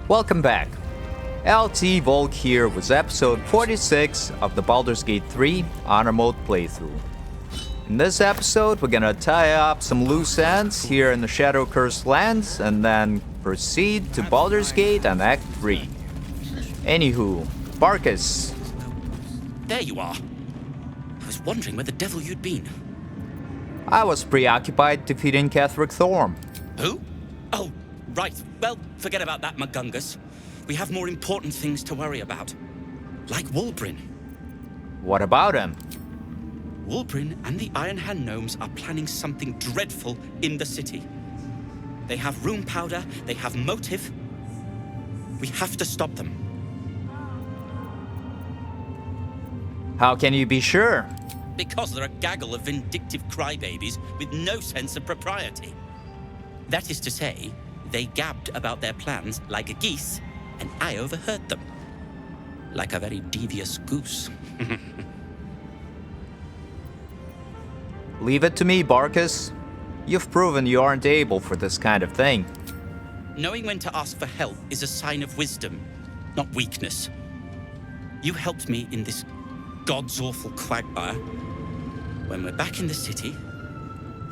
Welcome back. LT Volk here with episode 46 of the Baldur's Gate 3 Honor Mode playthrough. In this episode, we're gonna tie up some loose ends here in the Shadow Cursed Lands and then proceed to Baldur's Gate and Act 3. Anywho, Barkus. There you are. I was wondering where the devil you'd been. I was preoccupied defeating Catherick Thorm. Who? Oh, right. Well, forget about that, Magungus. We have more important things to worry about. Like Wulbrin. What about him? Wulbrin and the Iron Hand Gnomes are planning something dreadful in the city. They have rune powder, they have motive. We have to stop them. How can you be sure? Because they're a gaggle of vindictive crybabies with no sense of propriety. That is to say, they gabbed about their plans like a geese, and I overheard them. Like a very devious goose. Leave it to me, Barkus. You've proven you aren't able for this kind of thing. Knowing when to ask for help is a sign of wisdom, not weakness. You helped me in this God's awful quagmire. When we're back in the city,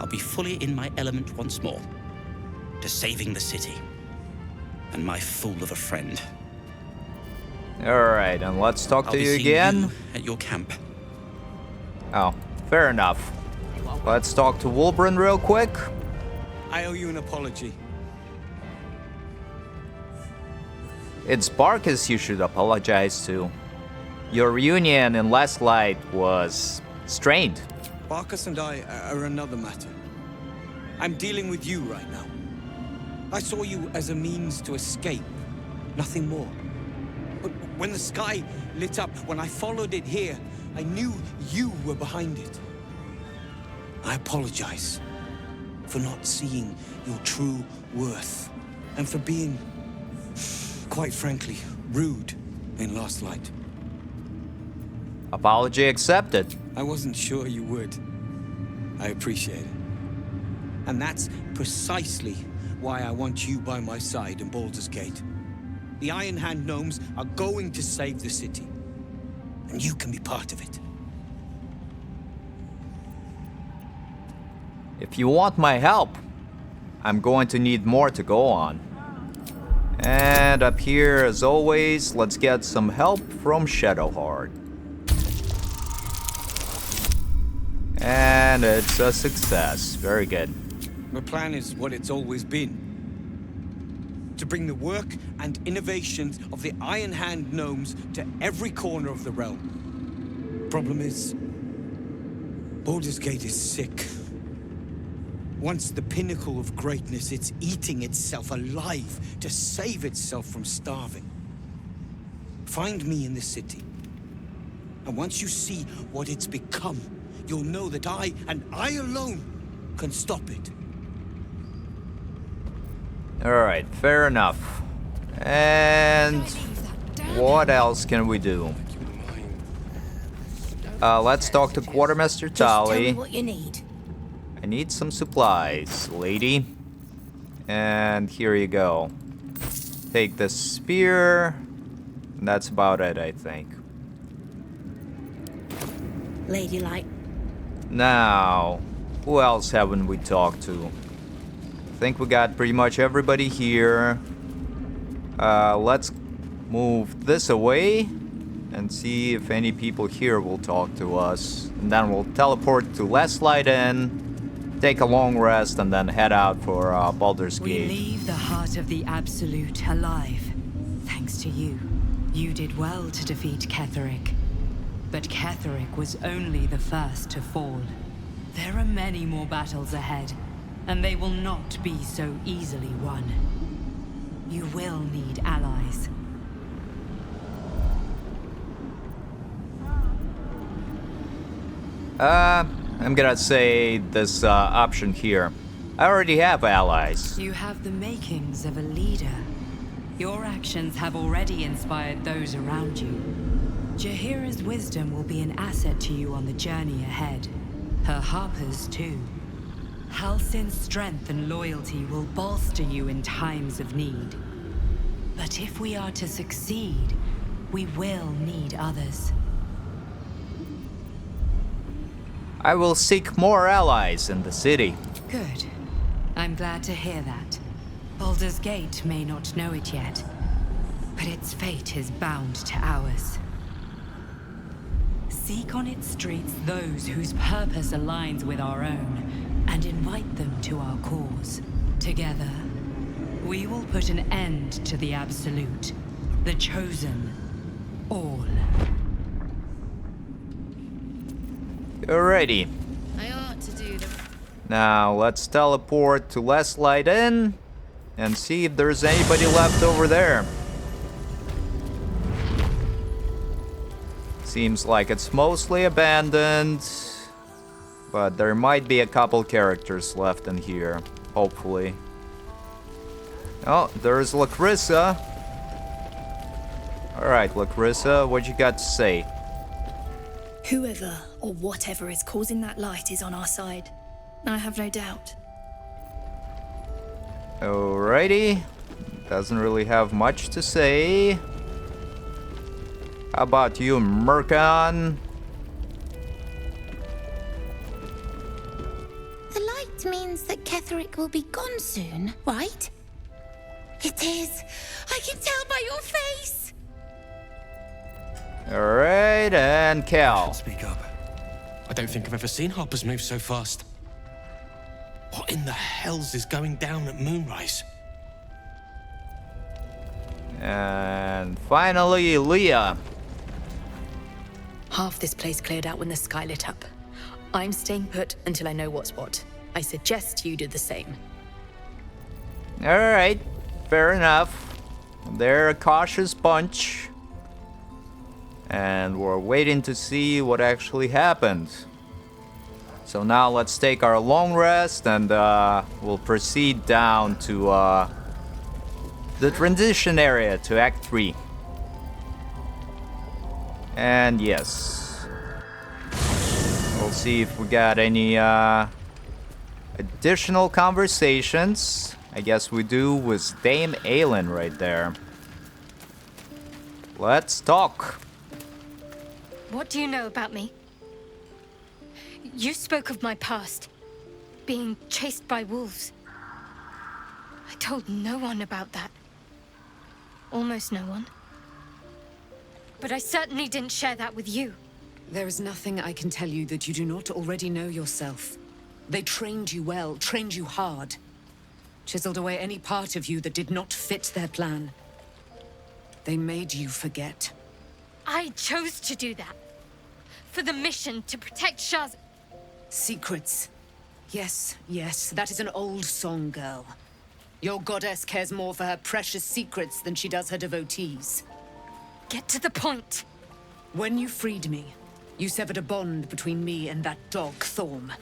I'll be fully in my element once more. To saving the city. And my fool of a friend. Alright, and let's talk to you I'll be again. seeing you at your camp. Oh, fair enough. Let's talk to Wulbrin real quick. I owe you an apology. It's Barkus you should apologize to. Your reunion in Last Light was strained. Barkus and I are another matter. I'm dealing with you right now. I saw you as a means to escape, nothing more. But when the sky lit up, when I followed it here, I knew you were behind it. I apologize for not seeing your true worth, and for being, quite frankly, rude in Last Light. Apology accepted. I wasn't sure you would. I appreciate it. And that's precisely why I want you by my side in Baldur's Gate. The Iron Hand Gnomes are going to save the city, and you can be part of it. If you want my help, I'm going to need more to go on. And up here, as always, let's get some help from Shadowheart. And it's a success. Very good. My plan is what it's always been. To bring the work and innovations of the Iron Hand Gnomes to every corner of the realm. Problem is, Baldur's Gate is sick. Once the pinnacle of greatness, it's eating itself alive to save itself from starving. Find me in the city. And once you see what it's become, you'll know that I, and I alone, can stop it. Alright, fair enough. And what else can we do? Let's talk to Quartermaster Just tell me Tali. what you need. I need some supplies, lady. And here you go. Take this spear. And that's about it, I think. Ladylike. Now, who else haven't we talked to? I think we got pretty much everybody here. Let's move this away and see if any people here will talk to us. And then we'll teleport to Last Light Inn, take a long rest, and then head out for Baldur's We Gate. leave the heart of the Absolute alive. Thanks to you. You did well to defeat Ketherick. But Ketherick was only the first to fall. There are many more battles ahead, and they will not be so easily won. You will need allies. I'm gonna say this option here. I already have allies. You have the makings of a leader. Your actions have already inspired those around you. Jaheira's wisdom will be an asset to you on the journey ahead. Her harpers, too. Halsin's strength and loyalty will bolster you in times of need. But if we are to succeed, we will need others. I will seek more allies in the city. Good. I'm glad to hear that. Baldur's Gate may not know it yet, but its fate is bound to ours. Seek on its streets those whose purpose aligns with our own, and invite them to our cause. Together, we will put an end to the Absolute, the Chosen, all. Alrighty. I ought to do them. Now let's teleport to Last Light Inn and see if there's anybody left over there. Seems like it's mostly abandoned, but there might be a couple characters left in here, hopefully. Oh, there's Lacrissa. Alright, Lacrissa, what you got to say? Whoever or whatever is causing that light is on our side. I have no doubt. Alrighty. Doesn't really have much to say. How about you, Mercon? The light means that Ketherick will be gone soon, right? It is. I can tell by your face. Alright, and Cal. Speak up. I don't think I've ever seen Harpers move so fast. What in the hells is going down at moonrise? And finally, Leah. Half this place cleared out when the sky lit up. I'm staying put until I know what's what. I suggest you do the same. Alright, fair enough. They're a cautious bunch. And we're waiting to see what actually happened. So now let's take our long rest and we'll proceed down to the transition area to Act 3. And yes, we'll see if we got any additional conversations. I guess we do with Dame Aelin right there. Let's talk. What do you know about me? You spoke of my past, being chased by wolves. I told no one about that. Almost no one. But I certainly didn't share that with you. There is nothing I can tell you that you do not already know yourself. They trained you well, trained you hard. Chiseled away any part of you that did not fit their plan. They made you forget. I chose to do that. For the mission to protect Shaz. Secrets. Yes, yes, that is an old song, girl. Your goddess cares more for her precious secrets than she does her devotees. Get to the point. When you freed me, you severed a bond between me and that dog, Thorm.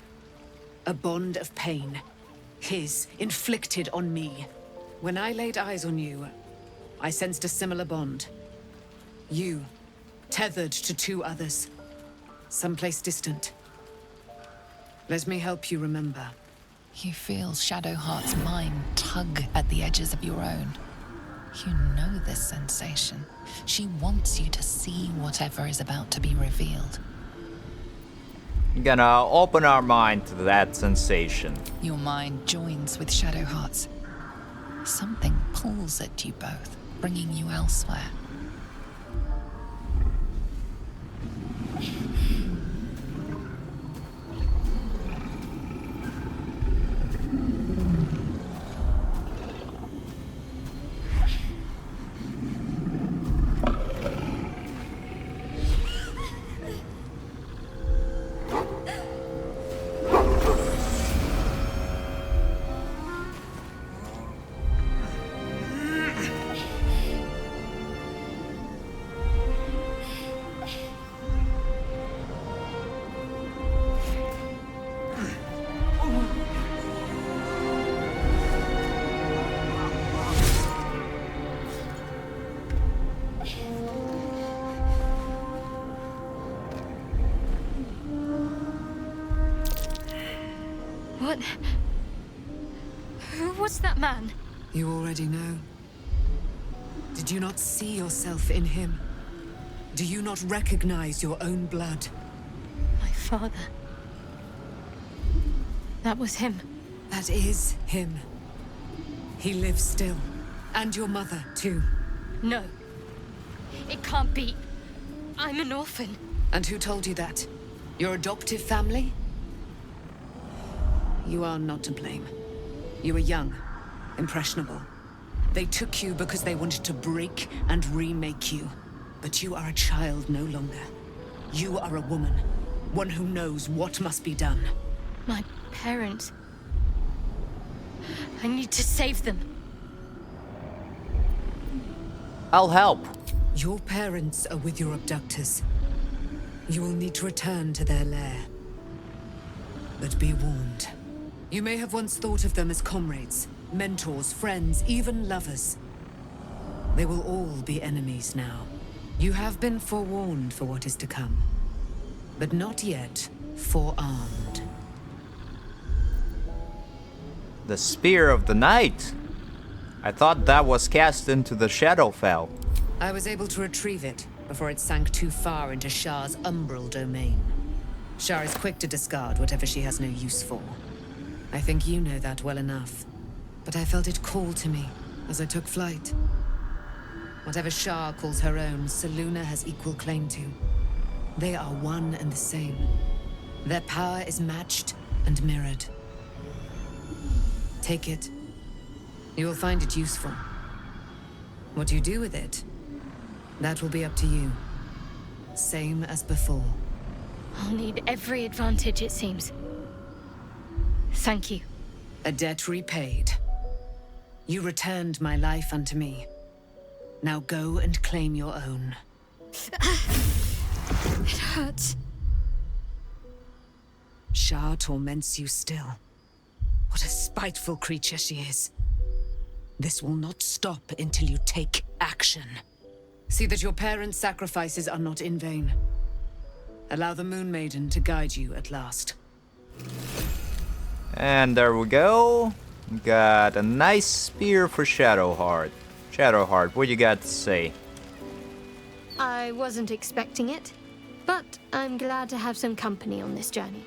A bond of pain. His, inflicted on me. When I laid eyes on you, I sensed a similar bond. You, tethered to two others. Someplace distant. Let me help you remember. You feel Shadowheart's mind tug at the edges of your own. You know this sensation. She wants you to see whatever is about to be revealed. We're gonna open our mind to that sensation. Your mind joins with Shadowheart's. Something pulls at you both, bringing you elsewhere. What? Who was that man? You already know. Did you not see yourself in him? Do you not recognize your own blood? My father. That was him. That is him. He lives still. And your mother, too. No. It can't be. I'm an orphan. And who told you that? Your adoptive family? You are not to blame. You were young, impressionable. They took you because they wanted to break and remake you. But you are a child no longer. You are a woman. One who knows what must be done. My parents. I need to save them. I'll help. Your parents are with your abductors. You will need to return to their lair. But be warned. You may have once thought of them as comrades, mentors, friends, even lovers. They will all be enemies now. You have been forewarned for what is to come, but not yet forearmed. The Spear of the Night. I thought that was cast into the Shadowfell. I was able to retrieve it before it sank too far into Shah's umbral domain. Shah is quick to discard whatever she has no use for. I think you know that well enough. But I felt it call to me as I took flight. Whatever Shah calls her own, Selûne has equal claim to. They are one and the same. Their power is matched and mirrored. Take it. You will find it useful. What you do with it, that will be up to you. Same as before. I'll need every advantage, it seems. Thank you. A debt repaid. You returned my life unto me. Now go and claim your own. It hurts. Shah torments you still. What a spiteful creature she is. This will not stop until you take action. See that your parents' sacrifices are not in vain. Allow the Moon Maiden to guide you at last. And there we go. Got a nice spear for Shadowheart. Shadowheart, what you got to say? I wasn't expecting it, but I'm glad to have some company on this journey.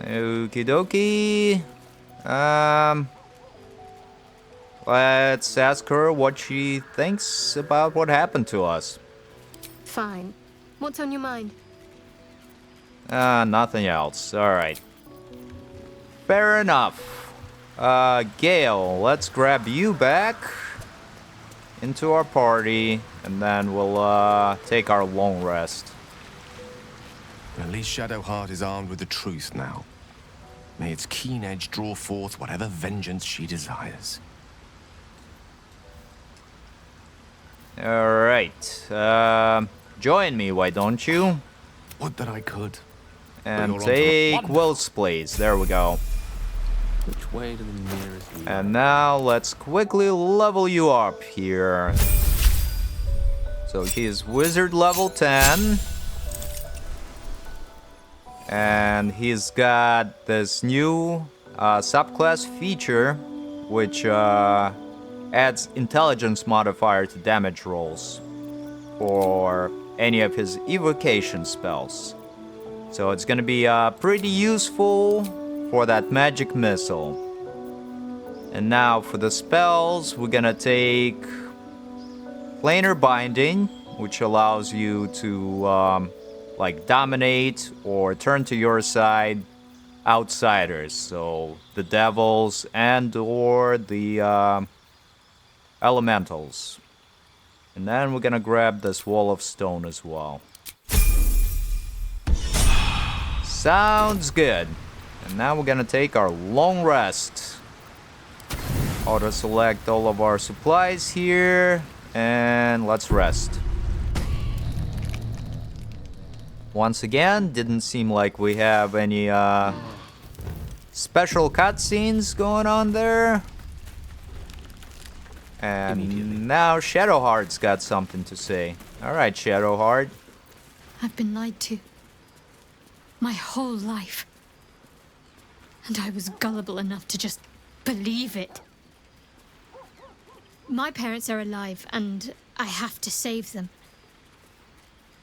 Okie dokie. Let's ask her what she thinks about what happened to us. Fine. What's on your mind? Nothing else. Alright. Fair enough. Gale, let's grab you back into our party, and then we'll take our long rest. At least Shadowheart is armed with the truth now. May its keen edge draw forth whatever vengeance she desires. Alright. Join me, why don't you? Would that I could. And take Will's place. There we go. Which way to the nearest? And now let's quickly level you up here. So he's wizard level 10. And he's got this new subclass feature, which adds intelligence modifier to damage rolls for any of his evocation spells. So it's gonna be pretty useful for that magic missile. And now for the spells, we're gonna take Planar Binding, which allows you to like dominate or turn to your side outsiders, so the devils and or the elementals. And then we're gonna grab this Wall of Stone as well. Sounds good. And now we're gonna take our long rest. Auto select all of our supplies here, and let's rest. Once again, didn't seem like we have any special cutscenes going on there. And now Shadowheart's got something to say. Alright, Shadowheart. I've been lied to. My whole life. And I was gullible enough to just believe it. My parents are alive, and I have to save them.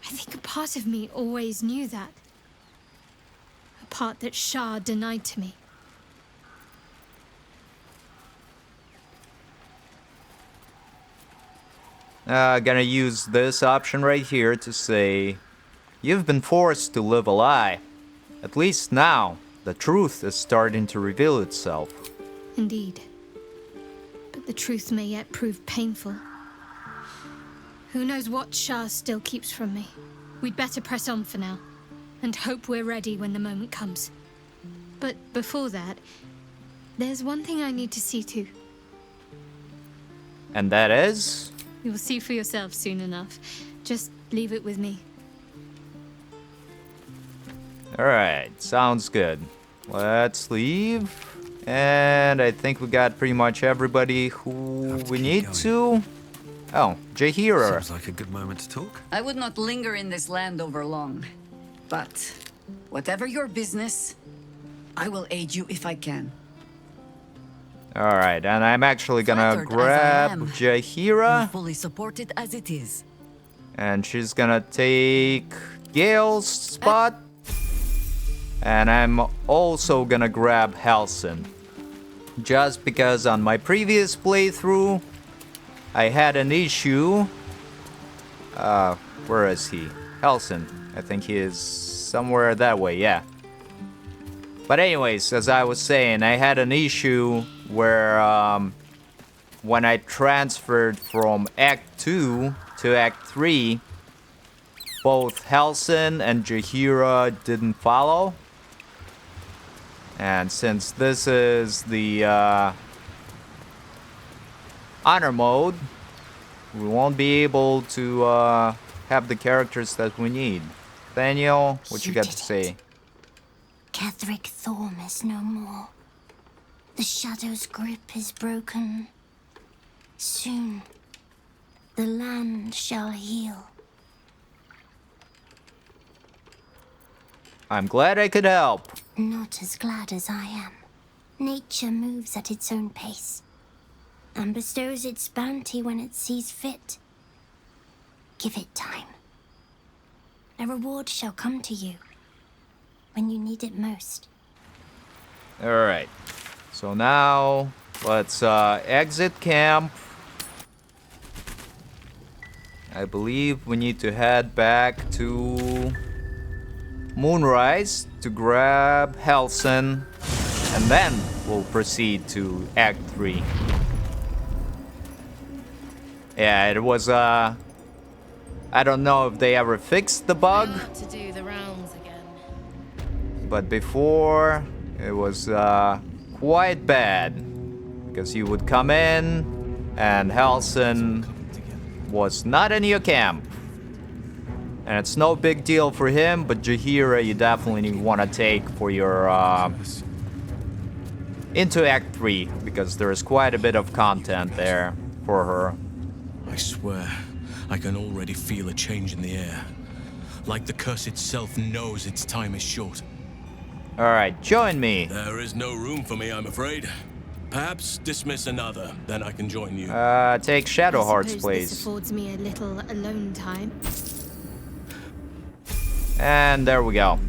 I think a part of me always knew that. A part that Shah denied to me. Gonna use this option right here to say, you've been forced to live a lie. At least now, the truth is starting to reveal itself. Indeed. But the truth may yet prove painful. Who knows what Shah still keeps from me? We'd better press on for now, and hope we're ready when the moment comes. But before that, there's one thing I need to see to. And that is? You'll see for yourself soon enough. Just leave it with me. Alright, sounds good. Let's leave. And I think we got pretty much everybody who we need to. Oh, Jaheira. Seems like a good moment to talk. I would not linger in this land over long. But whatever your business, I will aid you if I can. Alright, and I'm actually gonna Flattered as I grab am, Jaheira. Fully supported as it is. And she's gonna take Gale's spot. And I'm also gonna grab Halsin. Just because on my previous playthrough, I had an issue. Where is he? Halsin. I think he is somewhere that way, yeah. But anyways, as I was saying, I had an issue where when I transferred from Act 2 to Act 3, both Halsin and Jaheira didn't follow. And since this is the honor mode, we won't be able to have the characters that we need. Daniel, what you got to say? Ketheric Thorm is no more. The Shadow's grip is broken. Soon, the land shall heal. I'm glad I could help. Not as glad as I am. Nature moves at its own pace, and bestows its bounty when it sees fit. Give it time. A reward shall come to you when you need it most. Alright. So now, let's exit camp. I believe we need to head back to Moonrise to grab Halsin, and then we'll proceed to Act 3. Yeah, it was, I don't know if they ever fixed the bug, To do the rounds again. but before, it was, quite bad, because you would come in, and Halsin was not in your camp. And it's no big deal for him, but Jaheira you definitely want to take for your, into Act 3, because there is quite a bit of content there for her. I swear, I can already feel a change in the air. Like the curse itself knows its time is short. Alright, join me. There is no room for me, I'm afraid. Perhaps dismiss another, then I can join you. Take Shadow Hearts, I suppose please. this affords me a little alone time. And there we go.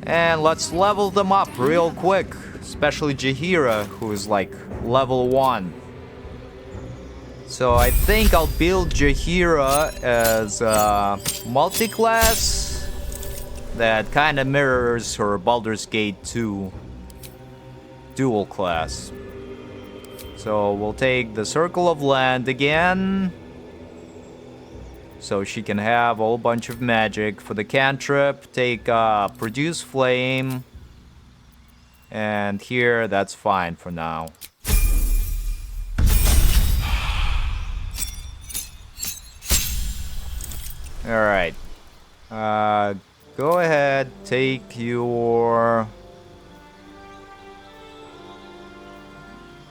And let's level them up real quick. Especially Jaheira, who is like level 1. So I think I'll build Jaheira as a multi-class that kind of mirrors her Baldur's Gate 2 dual class. So we'll take the Circle of Land again, so she can have a whole bunch of magic. For the cantrip, take Produce Flame. And here, that's fine for now. Alright. Go ahead, take your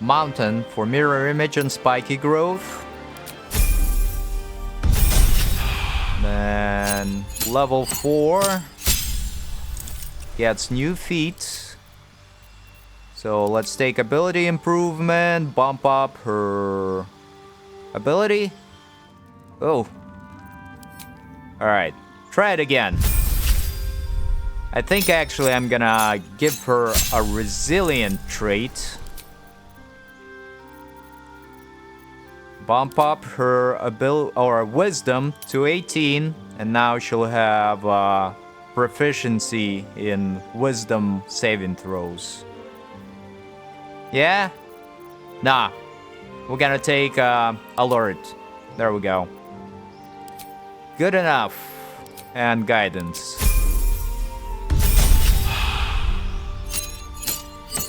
Mountain for Mirror Image and Spiky Growth. Then level 4 gets new feat. So let's take ability improvement, bump up her ability. Oh. Alright, try it again. I think actually I'm gonna give her a resilient trait. Bump up her ability or wisdom to 18, and now she'll have proficiency in wisdom saving throws. Yeah? Nah. We're gonna take alert. There we go. Good enough. And guidance.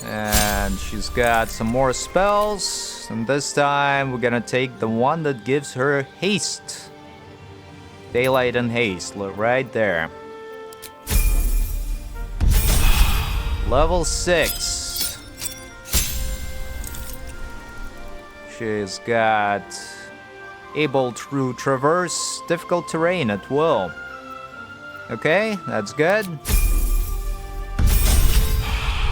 And she's got some more spells. And this time we're gonna take the one that gives her haste. Daylight and haste, look right there. Level 6. She's got able to traverse difficult terrain at will. Okay, that's good.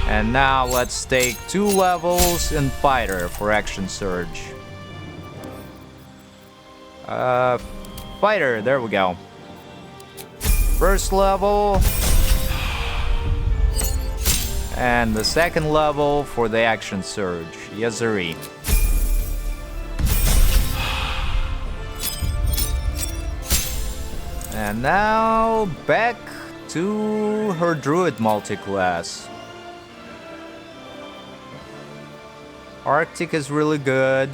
And now let's take 2 levels in fighter for action surge. Fighter, there we go. First level. And the second level for the action surge. Yes, sirree. And now back to her druid multi-class. Arctic is really good.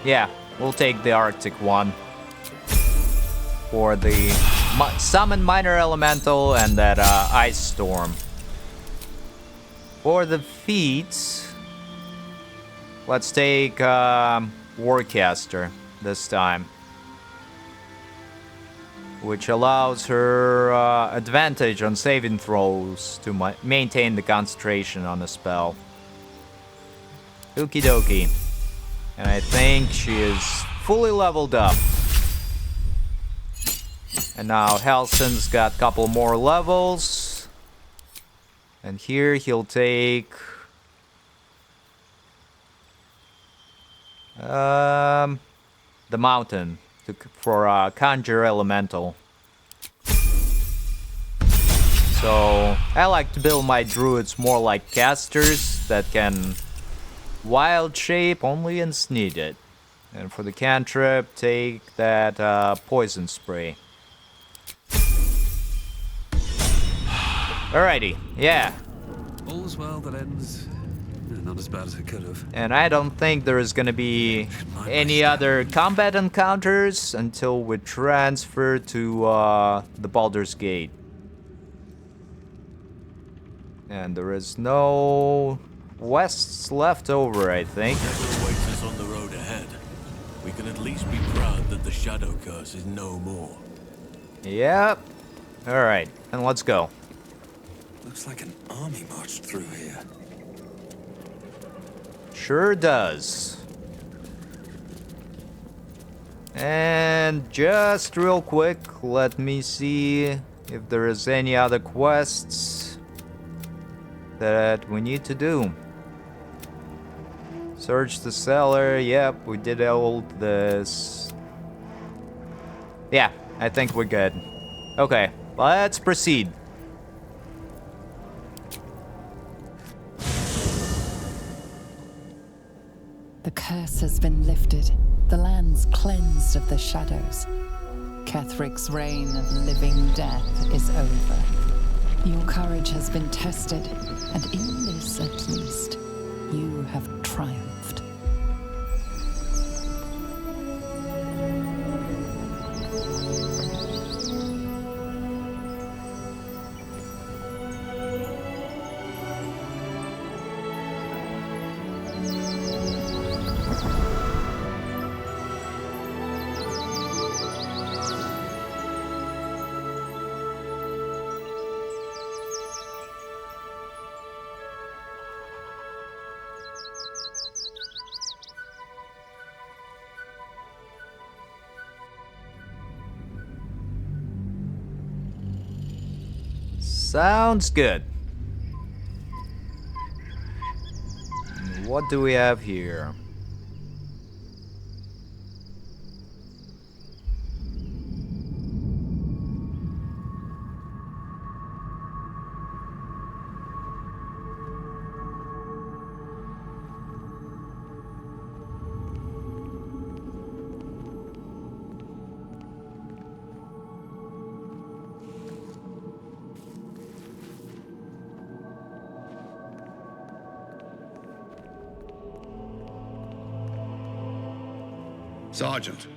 Yeah, we'll take the Arctic one for the summon minor elemental and that ice storm. For the feats, let's take Warcaster this time, which allows her advantage on saving throws to maintain the concentration on the spell. Okie dokie. And I think she is fully leveled up. And now Helson's got a couple more levels. And here he'll take the mountain for conjure elemental. So I like to build my druids more like casters that can wild shape only as needed. And for the cantrip, take that poison spray. Alrighty, yeah. All's well that ends. Not as bad as it could have. And I don't think there is gonna be any other combat encounters until we transfer to the Baldur's Gate. And there is no quests left over, I think. Whatever awaits us on the road ahead, we can at least be proud that the Shadow Curse is no more. Yep. Alright, and let's go. Looks like an army marched through here. Sure does. And just real quick, let me see if there is any other quests that we need to do. Search the cellar. Yep, we did all this. Yeah, I think we're good. Okay, let's proceed. The curse has been lifted. The land's cleansed of the shadows. Kethric's reign of living death is over. Your courage has been tested, and in this at least, you have triumphed. Sounds good. What do we have here? Sergeant,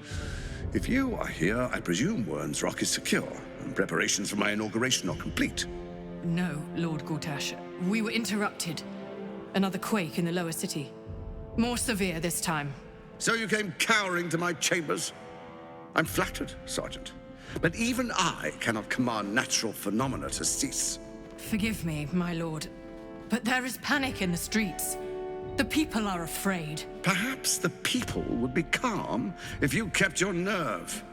if you are here, I presume Wern's Rock is secure, and preparations for my inauguration are complete. No, Lord Gortash. We were interrupted. Another quake in the lower city. More severe this time. So you came cowering to my chambers? I'm flattered, Sergeant. But even I cannot command natural phenomena to cease. Forgive me, my lord, but there is panic in the streets. The people are afraid. Perhaps the people would be calm if you kept your nerve.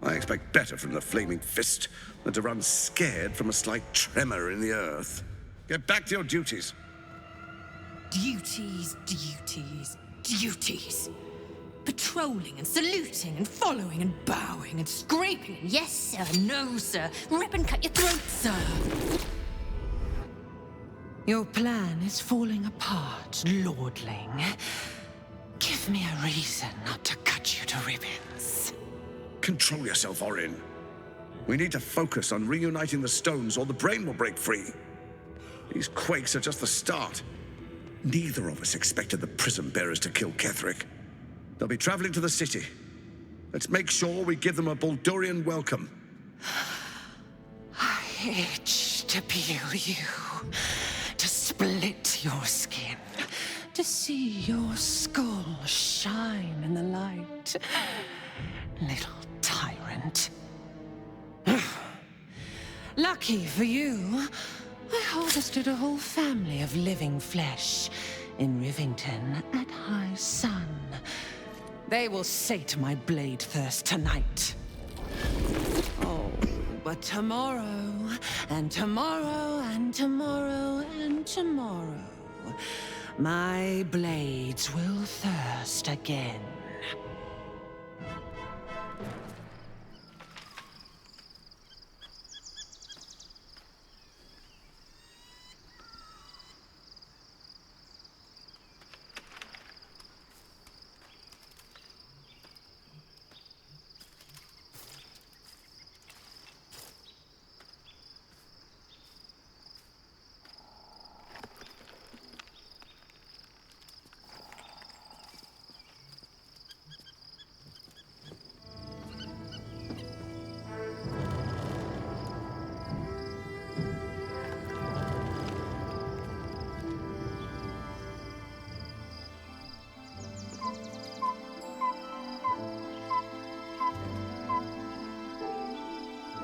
I expect better from the Flaming Fist than to run scared from a slight tremor in the earth. Get back to your duties. Duties, duties, duties. Patrolling and saluting and following and bowing and scraping. Yes, sir. No, sir. Rip and cut your throat, sir. Your plan is falling apart, lordling. Give me a reason not to cut you to ribbons. Control yourself, Orin. We need to focus on reuniting the stones or the brain will break free. These quakes are just the start. Neither of us expected the Prism Bearers to kill Ketheric. They'll be traveling to the city. Let's make sure we give them a Baldurian welcome. I itch to peel you, to split your skin, to see your skull shine in the light. Little tyrant. Lucky for you, I harvested a whole family of living flesh in Rivington at high sun. They will sate my blade thirst tonight. Oh, but tomorrow, and tomorrow, and tomorrow, and tomorrow, my blades will thirst again.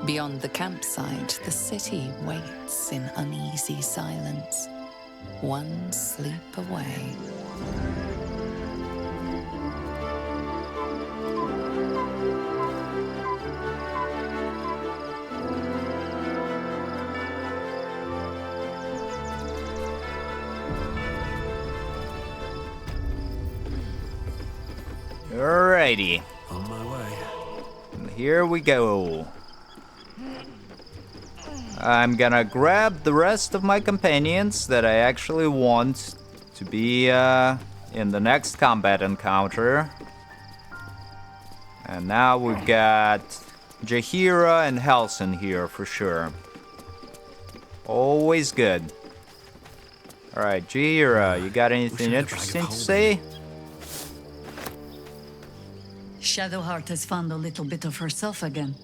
Beyond the campsite, the city waits in uneasy silence, one sleep away. Alrighty. On my way. Here we go. I'm gonna grab the rest of my companions that I actually want to be in the next combat encounter. And now we've got Jaheira and Halsin here for sure. Always good. Alright, Jaheira, you got anything interesting to say? Shadowheart has found a little bit of herself again.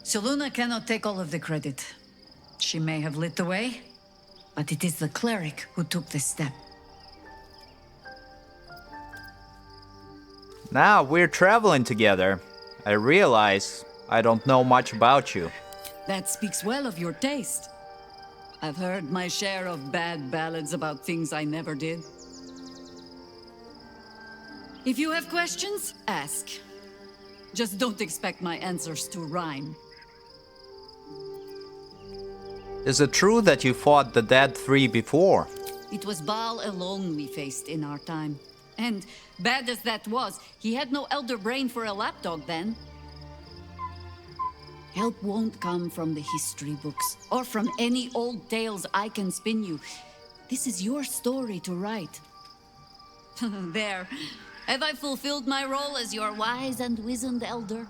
Selûne cannot take all of the credit. She may have lit the way, but it is the cleric who took this step. Now we're traveling together. I realize I don't know much about you. That speaks well of your taste. I've heard my share of bad ballads about things I never did. If you have questions, ask. Just don't expect my answers to rhyme. Is it true that you fought the Dead Three before? It was Baal alone we faced in our time. And bad as that was, he had no elder brain for a lapdog then. Help won't come from the history books, or from any old tales I can spin you. This is your story to write. There. Have I fulfilled my role as your wise and wizened elder?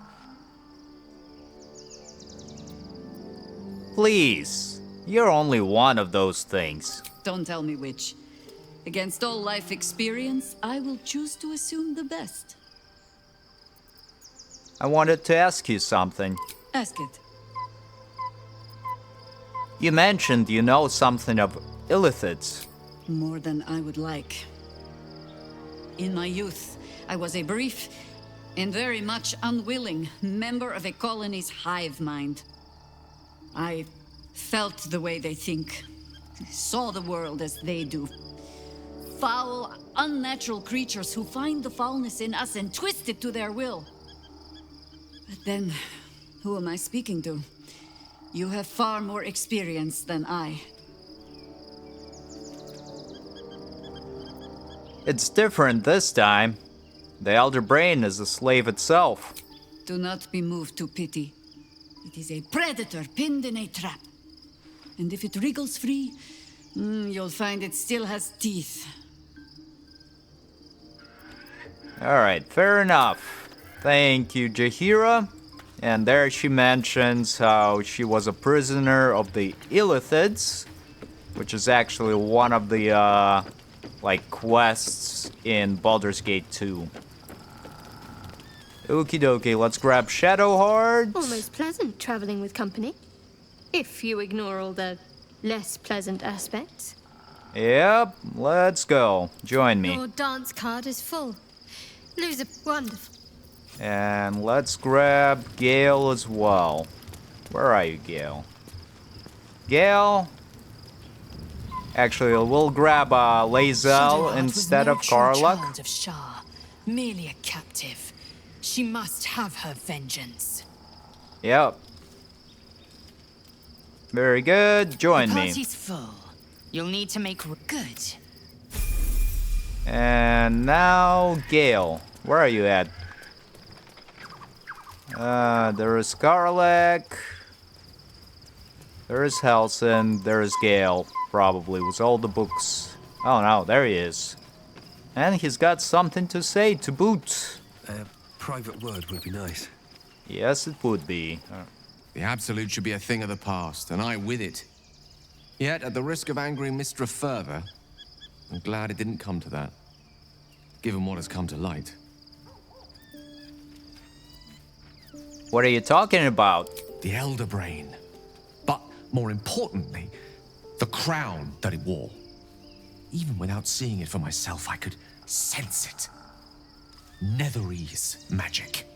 Please, you're only one of those things. Don't tell me which. Against all life experience, I will choose to assume the best. I wanted to ask you something. Ask it. You mentioned you know something of illithids. More than I would like. In my youth, I was a brief and very much unwilling member of a colony's hive mind. I felt the way they think, saw the world as they do. Foul, unnatural creatures who find the foulness in us and twist it to their will. But then, who am I speaking to? You have far more experience than I. It's different this time. The Elder Brain is a slave itself. Do not be moved to pity. It is a predator pinned in a trap. And if it wriggles free, you'll find it still has teeth. Alright, fair enough. Thank you, Jaheira. And there she mentions how she was a prisoner of the Illithids, which is actually one of the, quests in Baldur's Gate 2. Okie dokie, let's grab Shadowheart. Almost pleasant traveling with company. If you ignore all the less pleasant aspects. Yep, let's go. Join me. Your dance card is full. Loser, wonderful. And let's grab Gale as well. Where are you, Gale? Gale? Actually, we'll grab Lae'zel instead of Karlach. Child of Shah, merely a captive. She must have her vengeance. Yep. Very good. Join the me. Party's full. You'll need to make good. And now, Gale. Where are you at? There is Karlach. There is Halsin. There is Gale, probably, with all the books. Oh no, there he is. And he's got something to say to boot. A private word would be nice. Yes, it would be. The Absolute should be a thing of the past, and I with it. Yet, at the risk of angering Mystra further, I'm glad it didn't come to that, given what has come to light. What are you talking about? The Elder Brain. But, more importantly, the crown that it wore. Even without seeing it for myself, I could sense it. Netherese magic.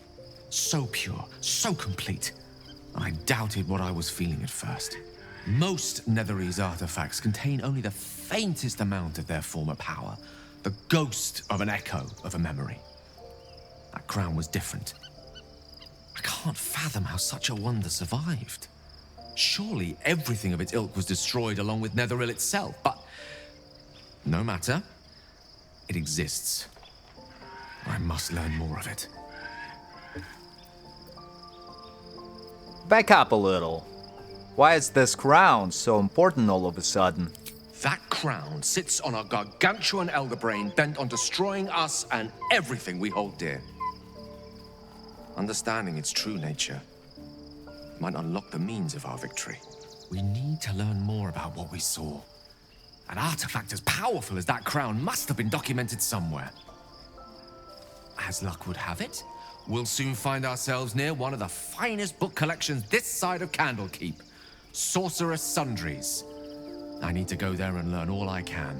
So pure, so complete. I doubted what I was feeling at first. Most Netherese artifacts contain only the faintest amount of their former power. The ghost of an echo of a memory. That crown was different. I can't fathom how such a wonder survived. Surely everything of its ilk was destroyed along with Netheril itself, but no matter. It exists. I must learn more of it. Back up a little. Why is this crown so important all of a sudden? That crown sits on a gargantuan elder brain bent on destroying us and everything we hold dear. Understanding its true nature might unlock the means of our victory. We need to learn more about what we saw. An artifact as powerful as that crown must have been documented somewhere. As luck would have it, we'll soon find ourselves near one of the finest book collections this side of Candlekeep. Sorcerous Sundries. I need to go there and learn all I can.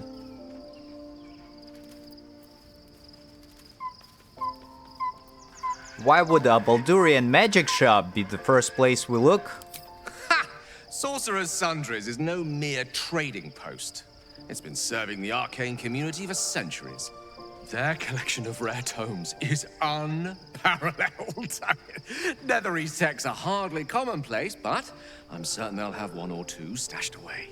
Why would a Baldurian magic shop be the first place we look? Ha! Sorcerer's Sundries is no mere trading post. It's been serving the arcane community for centuries. Their collection of rare tomes is unparalleled. Netherese texts are hardly commonplace, but I'm certain they'll have one or two stashed away.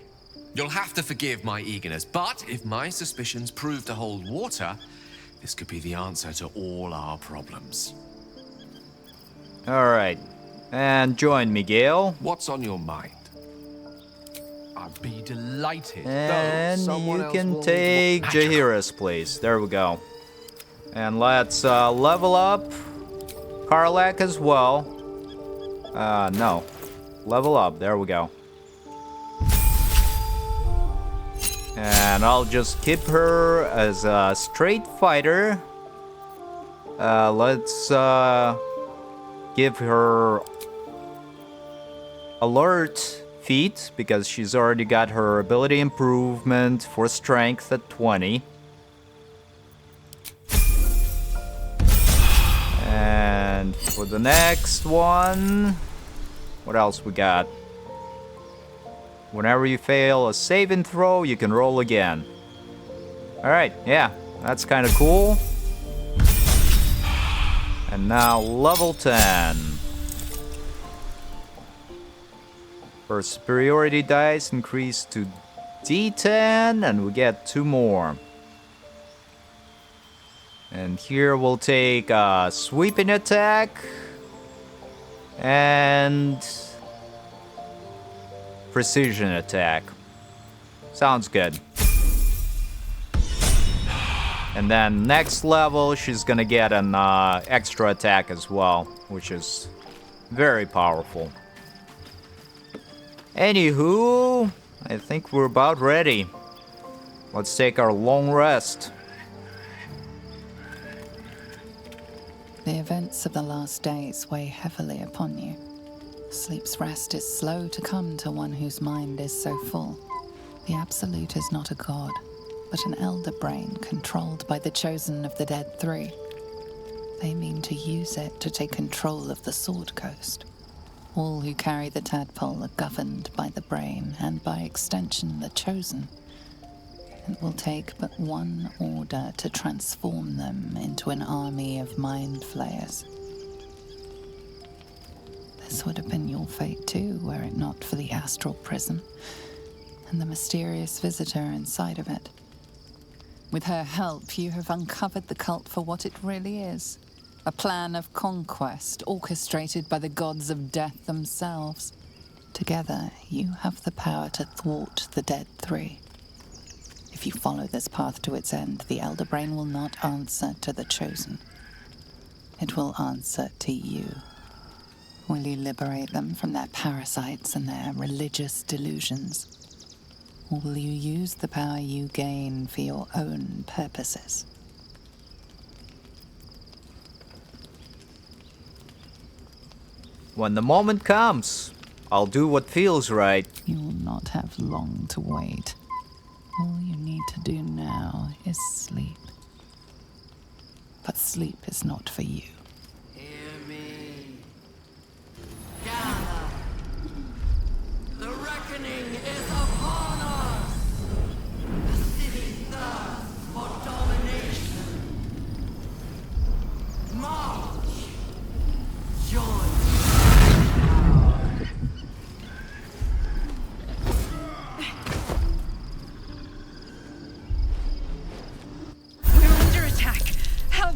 You'll have to forgive my eagerness, but if my suspicions prove to hold water, this could be the answer to all our problems. Alright. And join me, Gale. What's on your mind? I'd be delighted. And someone you else can will take need Jaheira's place. There we go. And let's level up Karlak as well. No. Level up. There we go. And I'll just keep her as a straight fighter. Let's give her alert feat because she's already got her ability improvement for strength at 20. And for the next one, what else we got? Whenever you fail a saving throw, you can roll again. Alright, yeah, that's kind of cool. And now level 10. Her superiority dice increase to D10, and we get 2 more. And here we'll take a sweeping attack and precision attack. Sounds good. And then next level, she's gonna get an extra attack as well, which is very powerful. Anywho, I think we're about ready. Let's take our long rest. The events of the last days weigh heavily upon you. Sleep's rest is slow to come to one whose mind is so full. The Absolute is not a god, but an elder brain controlled by the chosen of the Dead Three. They mean to use it to take control of the Sword Coast. All who carry the tadpole are governed by the brain, and by extension the chosen. It will take but one order to transform them into an army of mind flayers. This would have been your fate too, were it not for the astral prison and the mysterious visitor inside of it. With her help, you have uncovered the cult for what it really is. A plan of conquest orchestrated by the gods of death themselves. Together, you have the power to thwart the Dead Three. If you follow this path to its end, the Elder Brain will not answer to the Chosen. It will answer to you. Will you liberate them from their parasites and their religious delusions? Or will you use the power you gain for your own purposes? When the moment comes, I'll do what feels right. You will not have long to wait. All you need to do now is sleep. But sleep is not for you. Hear me. Gather. The reckoning is upon us. The city thirsts for domination. March. Join.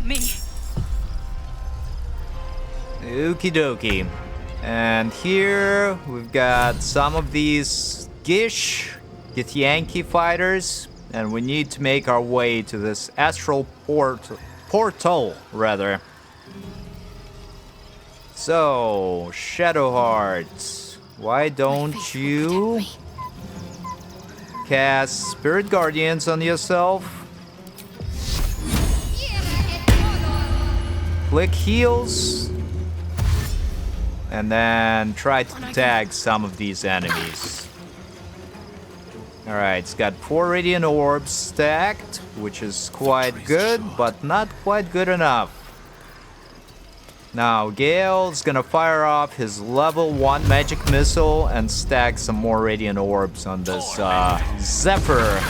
Me. Okie dokie. And here we've got some of these Githyanki fighters, and we need to make our way to this astral portal, rather. So, Shadowheart, why don't you cast Spirit Guardians on yourself? Click heals, and then try to tag some of these enemies. Alright, it's got 4 Radiant Orbs stacked, which is quite good, but not quite good enough. Now, Gale's gonna fire off his level 1 magic missile and stack some more Radiant Orbs on this Zephyr.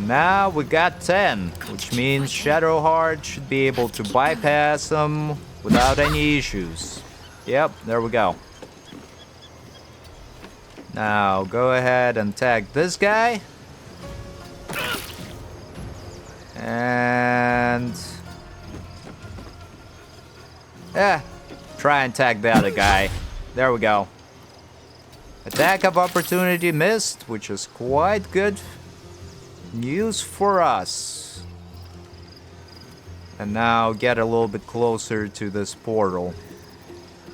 now we got 10, which means Shadowheart should be able to bypass them without any issues. Yep, there we go. Now go ahead and tag this guy. And try and tag the other guy. There we go. Attack of opportunity missed, which is quite good news for us. And now get a little bit closer to this portal.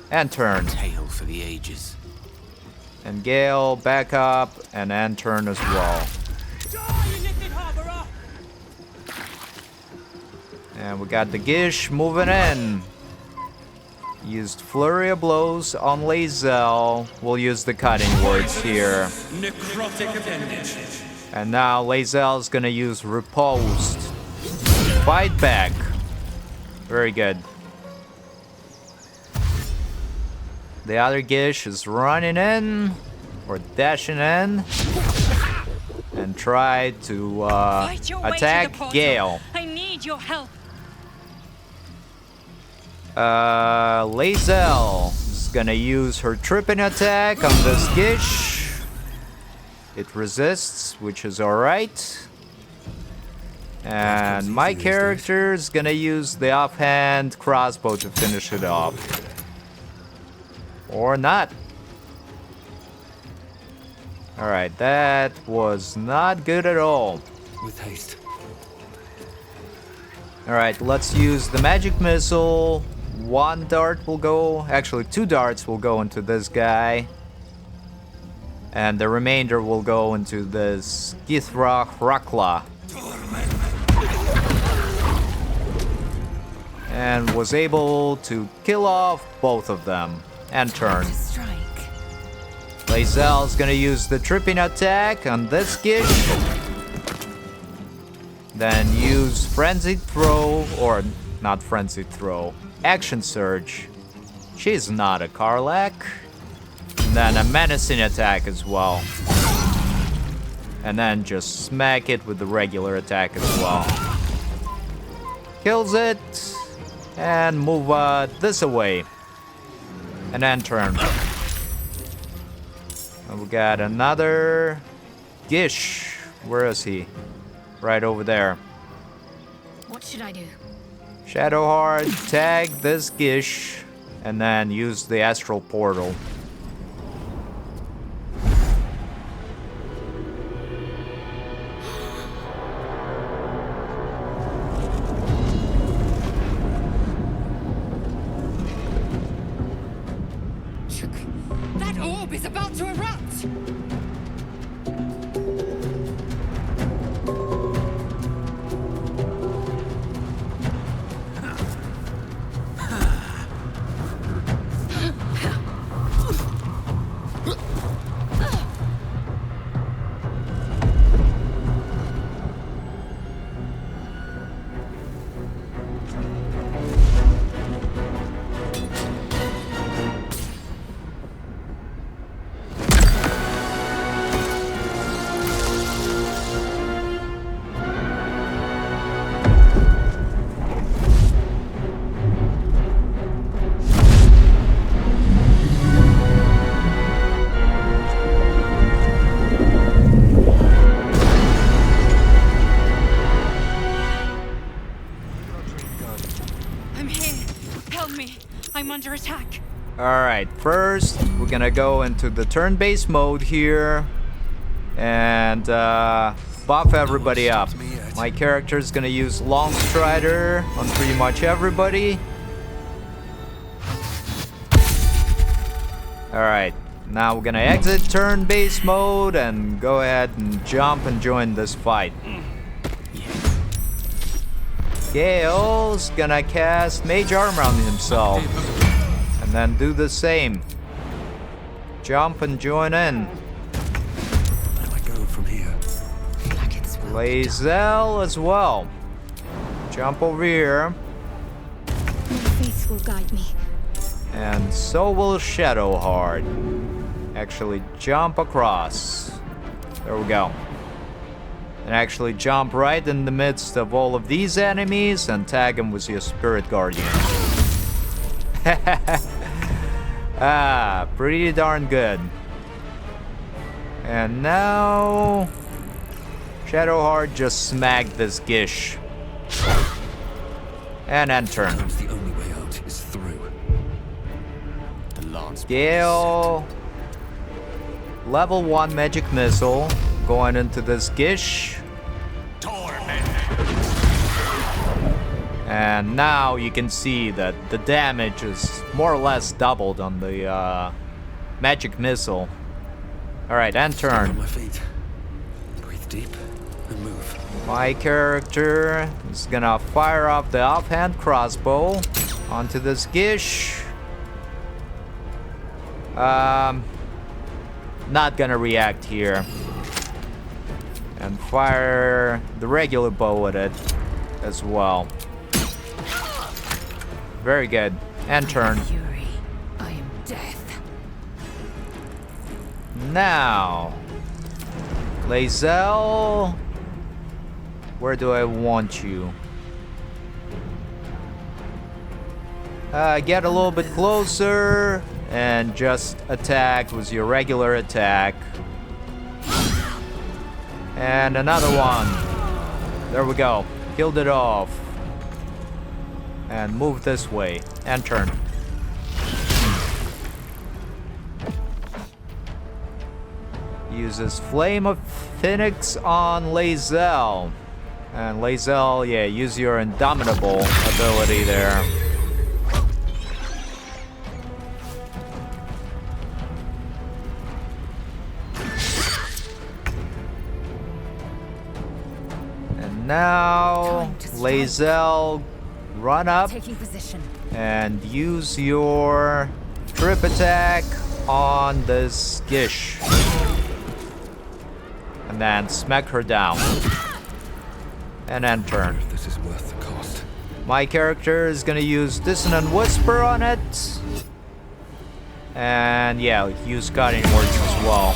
And turn. Tale for the ages. And Gale, back up, and end turn as well. And we got the Gish moving in. Used Flurry of Blows on Lae'zel. We'll use the cutting words here. Necrotic appendage. And now Lae'zel's gonna use Riposte. Fight back. Very good. The other Gish is running in, or dashing in, and try to attack Gale. I need your help. Lae'zel is gonna use her tripping attack on this Gish. It resists, which is alright. And my character is gonna use the offhand crossbow to finish it off. Or not. Alright, that was not good at all. With haste. Alright, let's use the magic missile. One dart will go, actually 2 darts will go into this guy. And the remainder will go into this Githra Rakla. And was able to kill off both of them. And turn. Lae'zel's gonna use the tripping attack on this Gish. Then use Frenzied Throw, or not Frenzied Throw, Action Surge. She's not a Karlach. And then a Menacing Attack as well. And then just smack it with the regular attack as well. Kills it. And move this away. And then turn. And we got another Gish. Where is he? Right over there. What should I do? Shadowheart, tag this Gish, and then use the astral portal. That orb is about to erupt! Under attack. Alright, first we're gonna go into the turn-based mode here and buff everybody up. My character is gonna use Long Strider on pretty much everybody. Alright, now we're gonna exit turn-based mode and go ahead and jump and join this fight. Gale's gonna cast Mage Armor on himself. And then do the same. Jump and join in. Where do I go from here? Lae'zel as well. Jump over here. My faith will guide me. And so will Shadowheart. Actually, jump across. There we go. And actually jump right in the midst of all of these enemies and tag them with your Spirit Guardian. Pretty darn good. And now Shadowheart just smacked this Gish. And end turn. The only way out is through. The lance. Gale. Level 1 magic missile going into this Gish. And now you can see that the damage is more or less doubled on the magic missile. Alright, end turn. On my feet. Breathe deep and move. My character is gonna fire off the offhand crossbow onto this Gish. Not gonna react here. And fire the regular bow at it as well. Very good. End turn. Fury, I am death. Now, Lae'zel, where do I want you? Get a little bit closer and just attack with your regular attack. And another one. There we go. Killed it off. And move this way. And turn. Uses Flame of Phoenix on Lae'zel. And Lae'zel, yeah, use your Indomitable ability there. And now, Lae'zel, run up and use your trip attack on this Gish. And then smack her down. And end turn. This is worth the cost. My character is gonna use Dissonant Whisper on it. And yeah, use Guiding Words as well.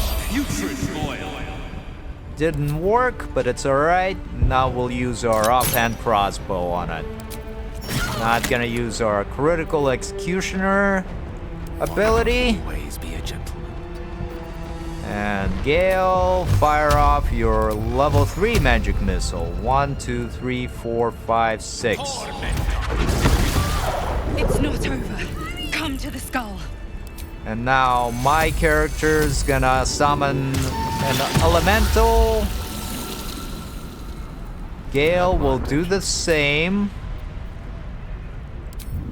Didn't work, but it's alright. Now we'll use our offhand crossbow on it. Not gonna use our critical executioner ability. Always be a gentleman. And Gale, fire off your level 3 magic missile. 1, 2, 3, 4, 5, 6. It's not over. Come to the skull. And now my character is gonna summon an elemental. Gale will do the same.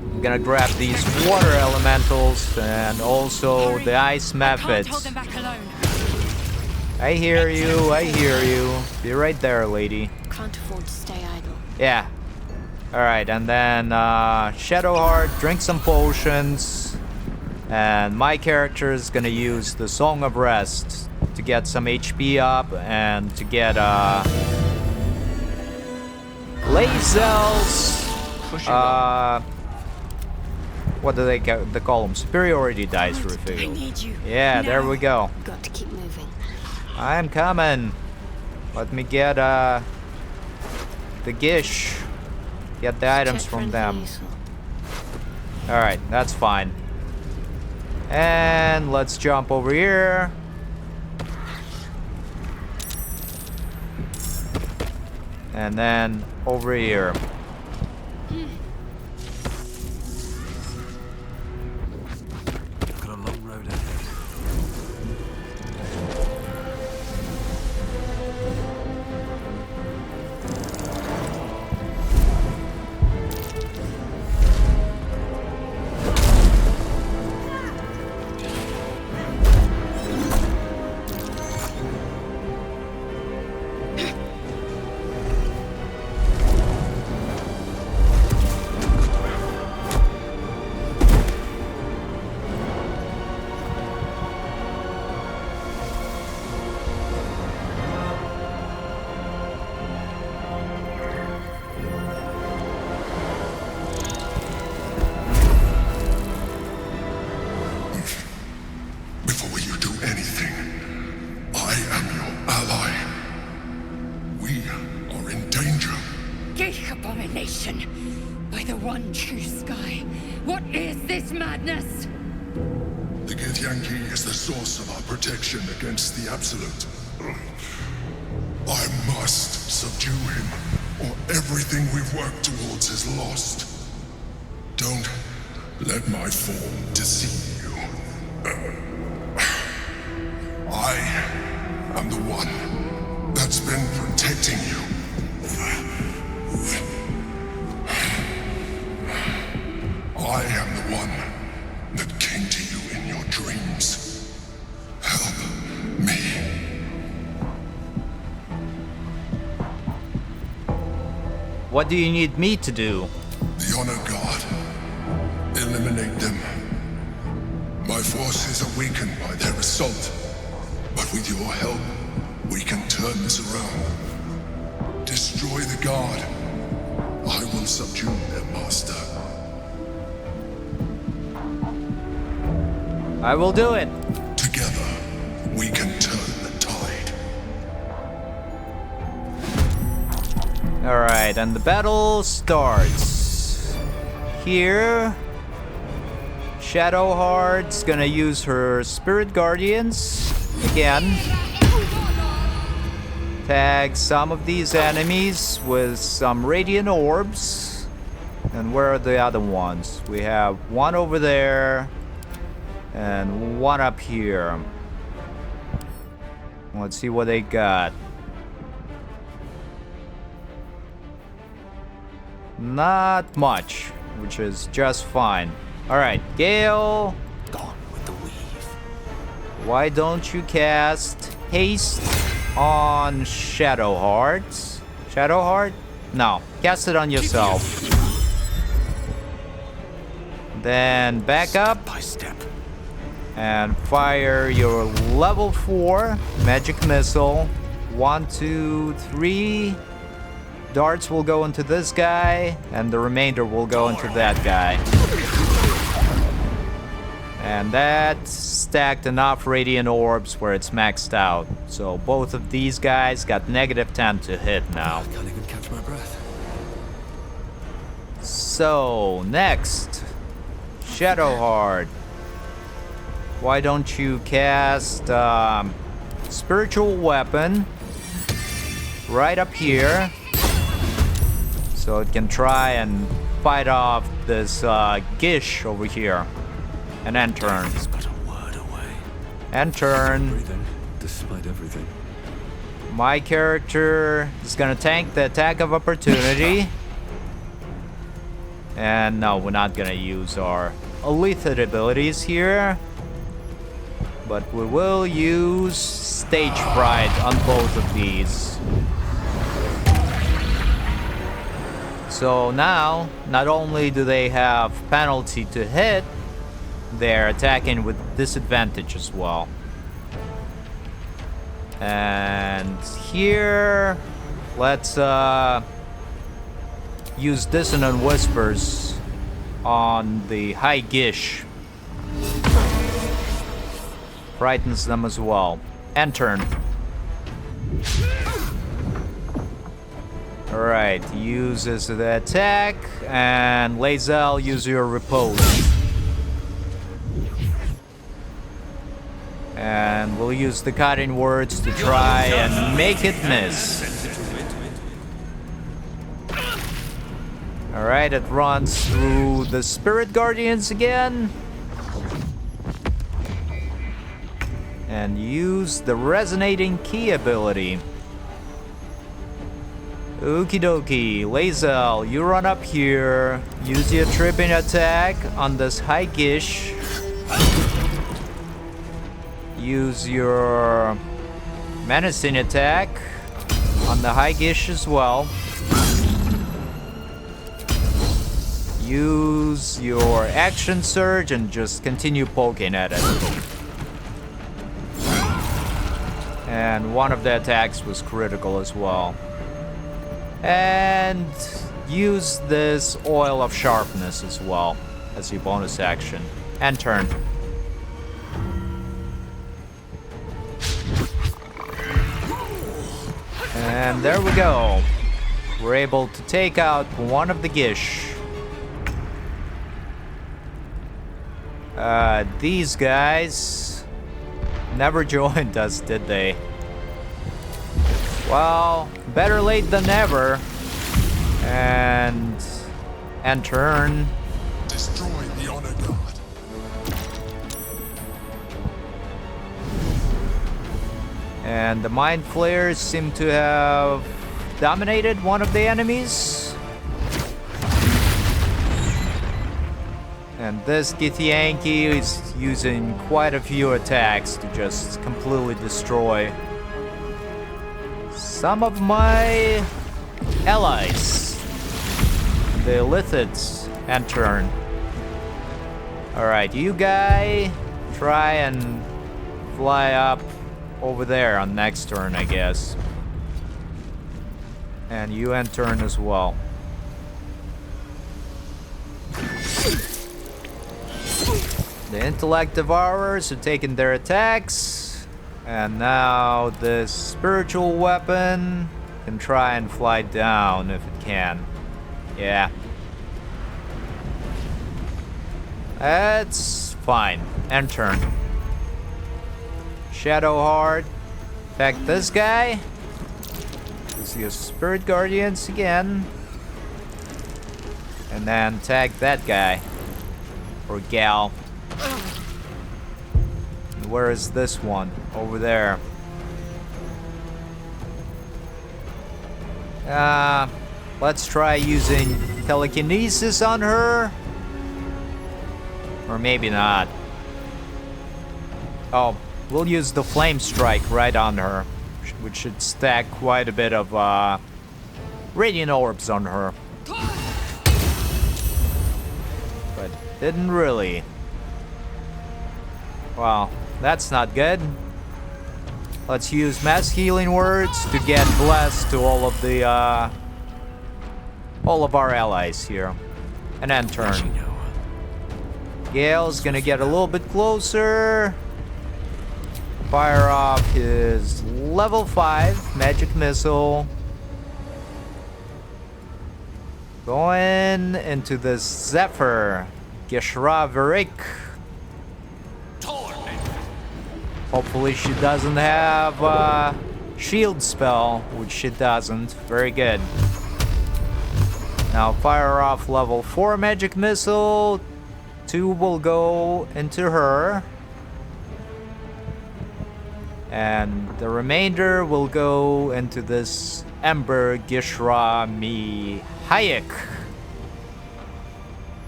I'm gonna grab these water elementals and also the ice methods. I hear you, I hear you. Be right there, lady. Can't afford to stay idle. Yeah. Alright, and then Shadowheart, drink some potions. And my character is gonna use the Song of Rest to get some HP up and to get Lae'zel's what do they call them? Superiority dice reveal. I need you. Yeah, now. there we go. Got to keep moving. I'm coming. Let me get the Gish. Get the items from them. Alright, that's fine. And let's jump over here. And then over here. Got a long road ahead. Abomination! By the one true sky, what is this madness? The Gith is the source of our protection against the Absolute. I must subdue him, or everything we've worked towards is lost. Don't let my form deceive you. I am the one that's been protecting you. I am the one that came to you in your dreams. Help me. What do you need me to do? The Honor Guard. Eliminate them. My forces are weakened by their assault. But with your help, we can turn this around. Destroy the Guard. I will subdue their master. I will do it. Together, we can turn the tide. Alright, and the battle starts. Here, Shadowheart's gonna use her Spirit Guardians again. Tag some of these enemies with some Radiant Orbs. And where are the other ones? We have one over there. And one up here. Let's see what they got. Not much, which is just fine. Alright, Gale. Gone with the weave. Why don't you cast haste on Shadowheart? Shadowheart? No, cast it on yourself. Then back up. By step. And fire your level 4 magic missile. 1, 2, 3. Darts will go into this guy, and the remainder will go into that guy. And that stacked enough Radiant Orbs where it's maxed out. So both of these guys got -10 to hit now. I can't even catch my breath. So, next. Shadowheart. Why don't you cast Spiritual Weapon right up here, so it can try and fight off this Gish over here, and end turn. But a word away. End turn. Breathing, despite everything. My character is gonna tank the attack of opportunity. And no, we're not gonna use our Alethid abilities here. But we will use Stage Fright on both of these. So now, not only do they have penalty to hit, they're attacking with disadvantage as well. And here, let's use Dissonant Whispers on the High Gish. Frightens them as well. End turn. Alright, uses the attack, and Lae'zel, use your repose. And we'll use the cutting words to try and make it miss. Alright, it runs through the Spirit Guardians again. And use the Resonating Key ability. Okie dokie, Lae'zel, you run up here. Use your tripping attack on this High Gish. Use your menacing attack on the High Gish as well. Use your action surge and just continue poking at it. And one of the attacks was critical as well. And use this Oil of Sharpness as well as your bonus action. And turn. And there we go. we're able to take out one of the Gish. These guys never joined us, did they? Well, better late than never. And turn. Destroy the Honor Guard. And the Mind Flayers seem to have dominated one of the enemies. And this Githyanki is using quite a few attacks to just completely destroy some of my allies. The Lithids and turn. Alright, you guy try and fly up over there on next turn, I guess. And you end turn as well. The Intellect Devourers are taking their attacks. And now this spiritual weapon can try and fly down if it can. Yeah. That's fine. End turn. Shadow Heart. Attack this guy. Use your Spirit Guardians again. And then tag that guy. Or gal. And where is this one? Over there. Let's try using telekinesis on her. Or maybe not. Oh, we'll use the Flame Strike right on her, which should stack quite a bit of Radiant Orbs on her. But didn't really. Well, that's not good. Let's use Mass Healing Words to get blessed to all of our allies here. And then turn. Gale's gonna get a little bit closer. Fire off his level 5 magic missile. Going into the Zephyr Gishraverik. Hopefully she doesn't have shield spell, which she doesn't. Very good. Now fire off level 4 magic missile. 2 will go into her. And the remainder will go into this Ember Gishra Mi Hayek.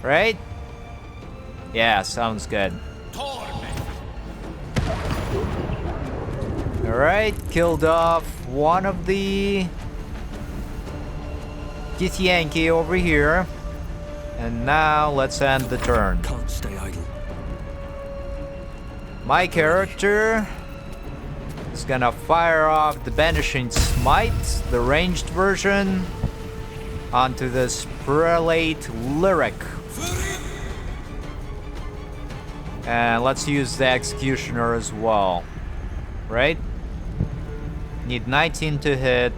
Right? Yeah, sounds good. Alright, killed off one of the Githyanki over here. And now let's end the turn. Can't stay idle. My character is gonna fire off the Banishing Smite, the ranged version, onto this Prelate Lyric. And let's use the Executioner as well. Right? Need 19 to hit.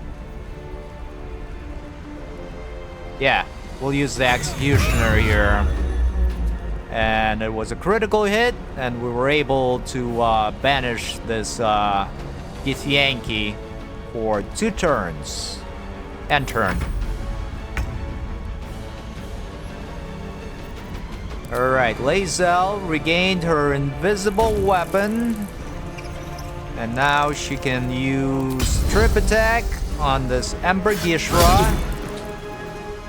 Yeah. We'll use the Executioner here. And it was a critical hit, and we were able to banish this Githyanki for 2 turns. End turn. Alright, Lae'zel regained her invisible weapon. And now she can use Trip Attack on this Ember Gishra.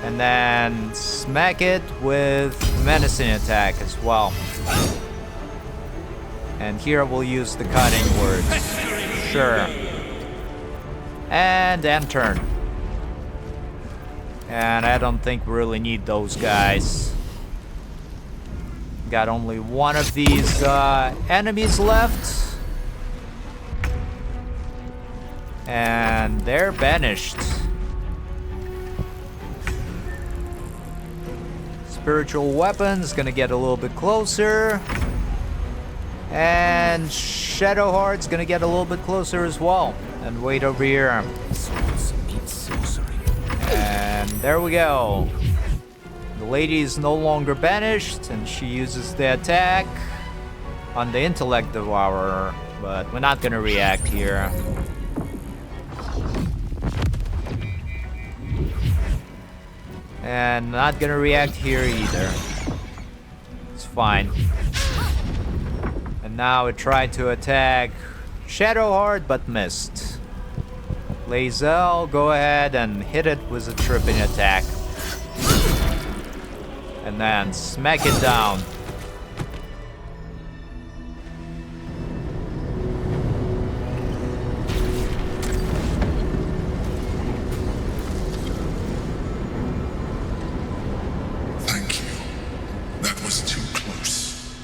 And then smack it with Menacing Attack as well. And here we'll use the Cutting Words. Sure. And end turn. And I don't think we really need those guys. Got only one of these enemies left. And they're banished. Spiritual weapon's gonna get a little bit closer. And Shadowheart's gonna get a little bit closer as well. And wait over here. And there we go. The lady is no longer banished, and she uses the attack on the intellect devourer, but we're not gonna react here. And not gonna react here either. It's fine. And now it tried to attack Shadowheart, but missed. Lae'zel, go ahead and hit it with a tripping attack. And then smack it down. Thank you. That was too close.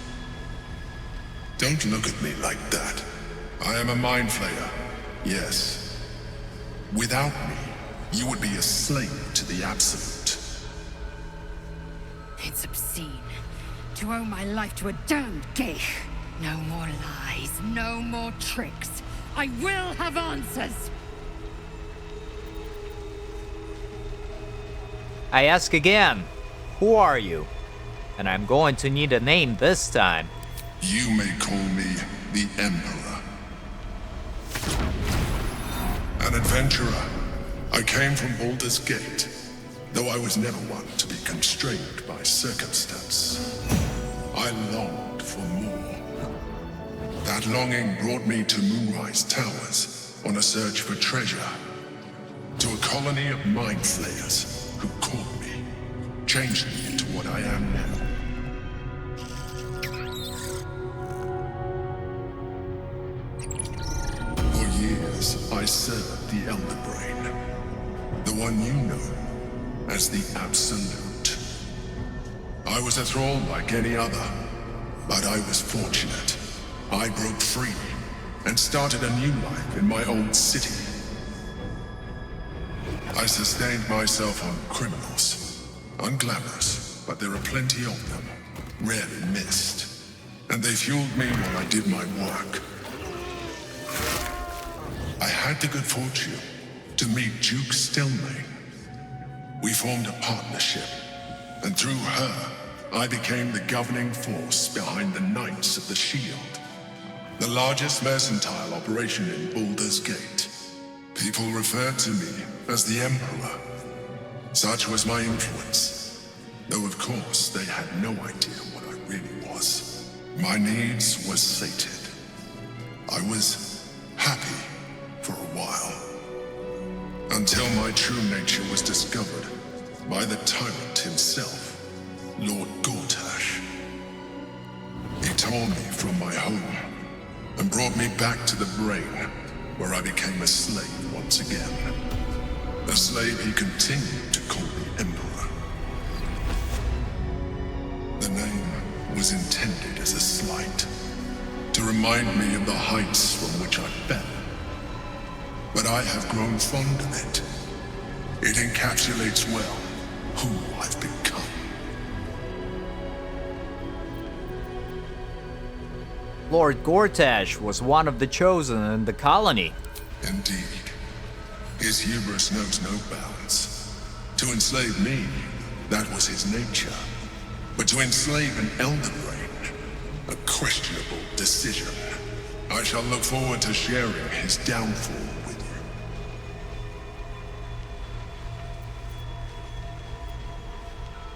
Don't look at me like that. I am a mind flayer, yes. Without me, you would be a slave to the Absolute. It's obscene to owe my life to a damned Gith. No more lies, no more tricks. I will have answers. I ask again, who are you? And I'm going to need a name this time. You may call me the Emperor. An adventurer. I came from Baldur's Gate, though I was never one to be constrained by circumstance. I longed for more. That longing brought me to Moonrise Towers on a search for treasure. To a colony of mind flayers who caught me, changed me into what I am now. For years, I served the Elder Brain, the one you know as the Absolute. I was a thrall like any other, but I was fortunate. I broke free and started a new life in my old city. I sustained myself on criminals, unglamorous, but there are plenty of them, rarely missed. And they fueled me while I did my work. I had the good fortune to meet Duke Stelmane. We formed a partnership, and through her, I became the governing force behind the Knights of the Shield, the largest mercantile operation in Baldur's Gate. People referred to me as the Emperor. Such was my influence, though of course they had no idea what I really was. My needs were sated. I was happy for a while, until my true nature was discovered by the tyrant himself, Lord Gortash. He tore me from my home and brought me back to the Brain, where I became a slave once again. A slave he continued to call the Emperor. The name was intended as a slight, to remind me of the heights from which I fell. But I have grown fond of it. It encapsulates well who I've become. Lord Gortash was one of the chosen in the colony. Indeed. His hubris knows no bounds. To enslave me, that was his nature. But to enslave an Elder Brain, a questionable decision. I shall look forward to sharing his downfall with you.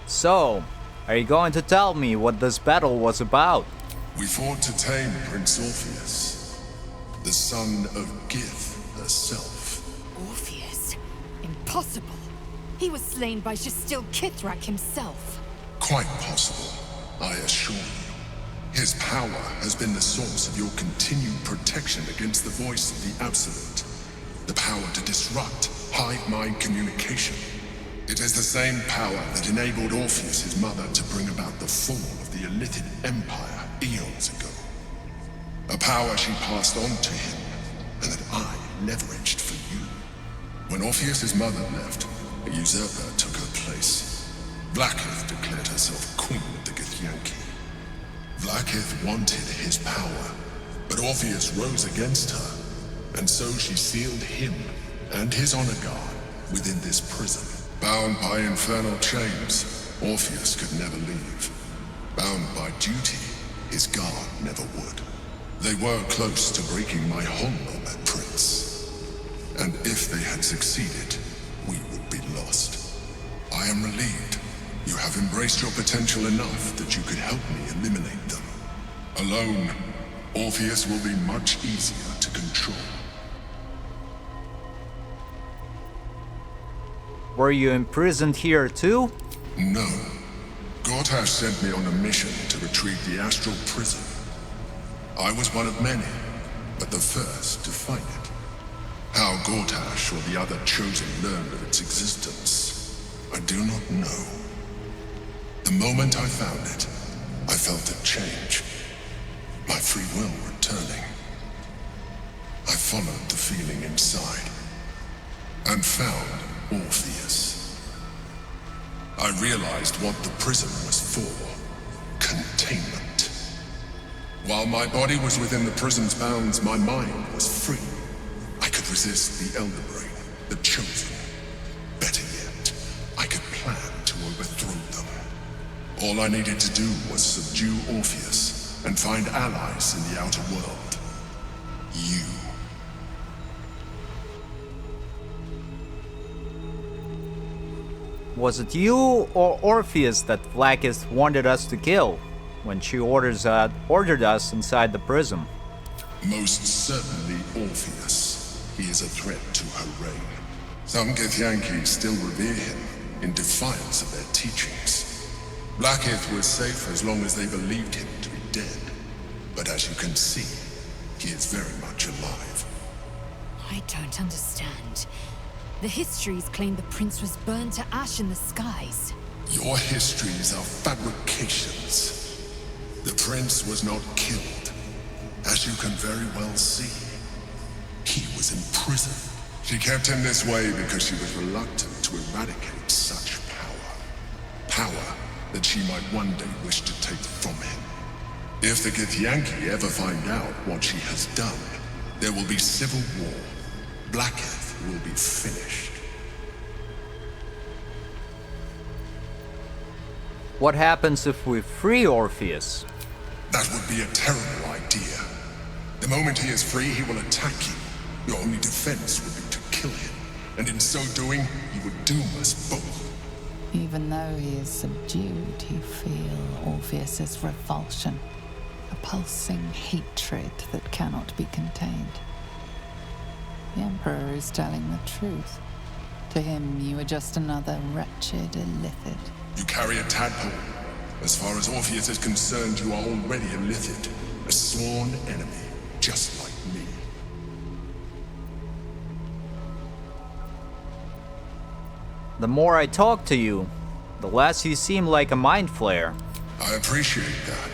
So, are you going to tell me what this battle was about? We fought to tame Prince Orpheus, the son of Gith herself. Orpheus? Impossible. He was slain by Jastil Kithrak himself. Quite possible, I assure you. His power has been the source of your continued protection against the voice of the Absolute. The power to disrupt hive mind communication. It is the same power that enabled Orpheus, his mother, to bring about the fall of the Illithid Empire eons ago. A power she passed on to him, and that I leveraged for you. When Orpheus's mother left, a usurper took her place. Blackith declared herself queen of the Githyanki. Blackith wanted his power, but Orpheus rose against her, and so she sealed him and his honor guard within this prison. Bound by infernal chains, Orpheus could never leave. Bound by duty, his guard never would. They were close to breaking my hold on that prince. And if they had succeeded, we would be lost. I am relieved. You have embraced your potential enough that you could help me eliminate them. Alone, Orpheus will be much easier to control. Were you imprisoned here too? No. Gortash sent me on a mission to retrieve the astral prison. I was one of many, but the first to find it. How Gortash or the other chosen learned of its existence, I do not know. The moment I found it, I felt a change. My free will returning. I followed the feeling inside, and found Orpheus. I realized what the prison was for. Containment. While my body was within the prison's bounds, my mind was free. I could resist the Elder Brain, the Chosen. Better yet, I could plan to overthrow them. All I needed to do was subdue Orpheus and find allies in the outer world. You. Was it you or Orpheus that Vlaakith wanted us to kill when she ordered us inside the prison? Most certainly Orpheus. He is a threat to her reign. Some Githyanki still revere him in defiance of their teachings. Vlaakith was safe as long as they believed him to be dead. But as you can see, he is very much alive. I don't understand. The histories claim the prince was burned to ash in the skies. Your histories are fabrications. The prince was not killed. As you can very well see, he was in prison. She kept him this way because she was reluctant to eradicate such power. Power that she might one day wish to take from him. If the Githyanki ever find out what she has done, there will be civil war. Blackheath will be finished. What happens if we free Orpheus? That would be a terrible idea. The moment he is free, he will attack you. Your only defense would be to kill him, and in so doing, he would doom us both. Even though he is subdued, you feel Orpheus's revulsion, a pulsing hatred that cannot be contained. The Emperor is telling the truth. To him, you are just another wretched illithid. You carry a tadpole. As far as Orpheus is concerned, you are already a illithid, a sworn enemy, just like me. The more I talk to you, the less you seem like a mind flayer. I appreciate that.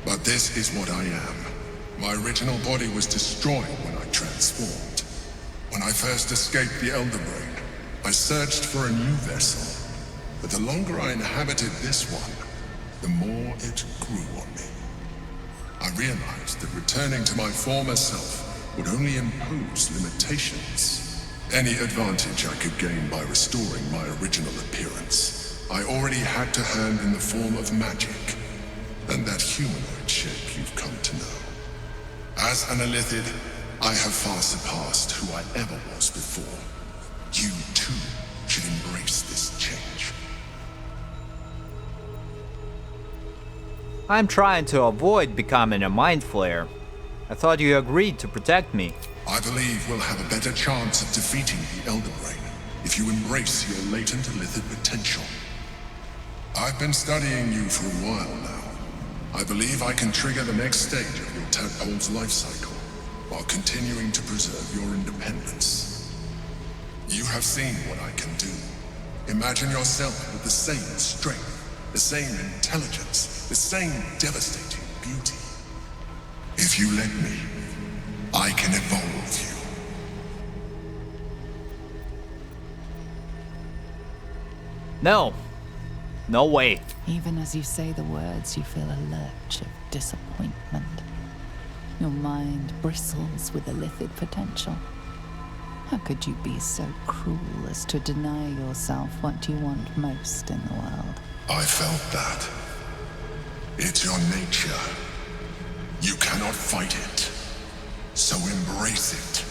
But this is what I am. My original body was destroyed when I transformed. When I first escaped the Elder Brain, I searched for a new vessel. But the longer I inhabited this one, the more it grew on me. I realized that returning to my former self would only impose limitations. Any advantage I could gain by restoring my original appearance, I already had to hand in the form of magic, and that humanoid shape you've come to know. As an illithid, I have far surpassed who I ever was before. You, too, should embrace this change. I'm trying to avoid becoming a mind flayer. I thought you agreed to protect me. I believe we'll have a better chance of defeating the Elder Brain if you embrace your latent illithid potential. I've been studying you for a while now. I believe I can trigger the next stage of your tadpole's life cycle, while continuing to preserve your independence. You have seen what I can do. Imagine yourself with the same strength, the same intelligence, the same devastating beauty. If you let me, I can evolve you. No. No way. Even as you say the words, you feel a lurch of disappointment. Your mind bristles with illithid potential. How could you be so cruel as to deny yourself what you want most in the world? I felt that. It's your nature. You cannot fight it. So embrace it.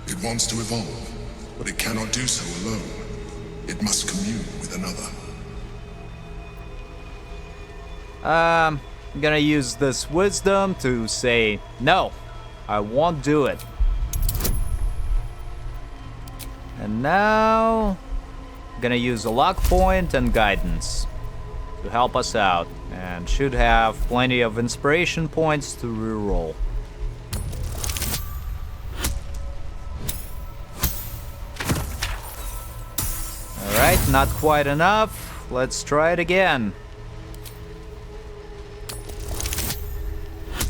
It wants to evolve, but it cannot do so alone. It must commune with another. I'm gonna use this wisdom to say, no, I won't do it. And now, I'm gonna use a luck point and guidance to help us out, and should have plenty of inspiration points to reroll. Alright, not quite enough. Let's try it again.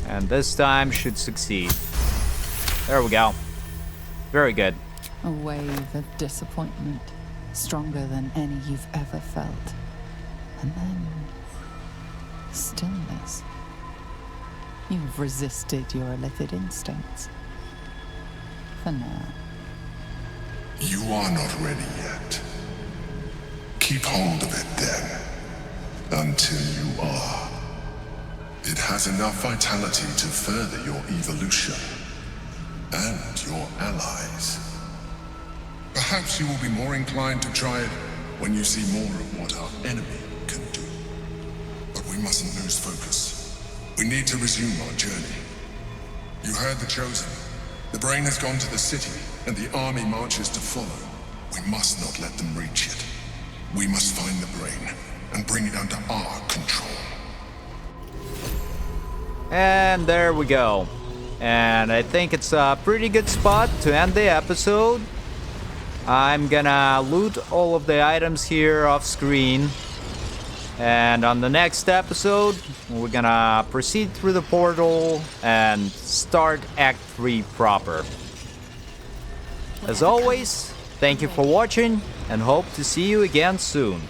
And this time should succeed. There we go. Very good. A wave of disappointment, stronger than any you've ever felt. And then stillness. You've resisted your illithid instincts. For now. You are not ready yet. Keep hold of it then, until you are. It has enough vitality to further your evolution, and your allies. Perhaps you will be more inclined to try it when you see more of what our enemy can do. But we mustn't lose focus. We need to resume our journey. You heard the Chosen. The brain has gone to the city, and the army marches to follow. We must not let them reach it. We must find the brain, and bring it under our control. And there we go. And I think it's a pretty good spot to end the episode. I'm gonna loot all of the items here off screen. And on the next episode, we're gonna proceed through the portal and start Act 3 proper. As always, thank you for watching and hope to see you again soon.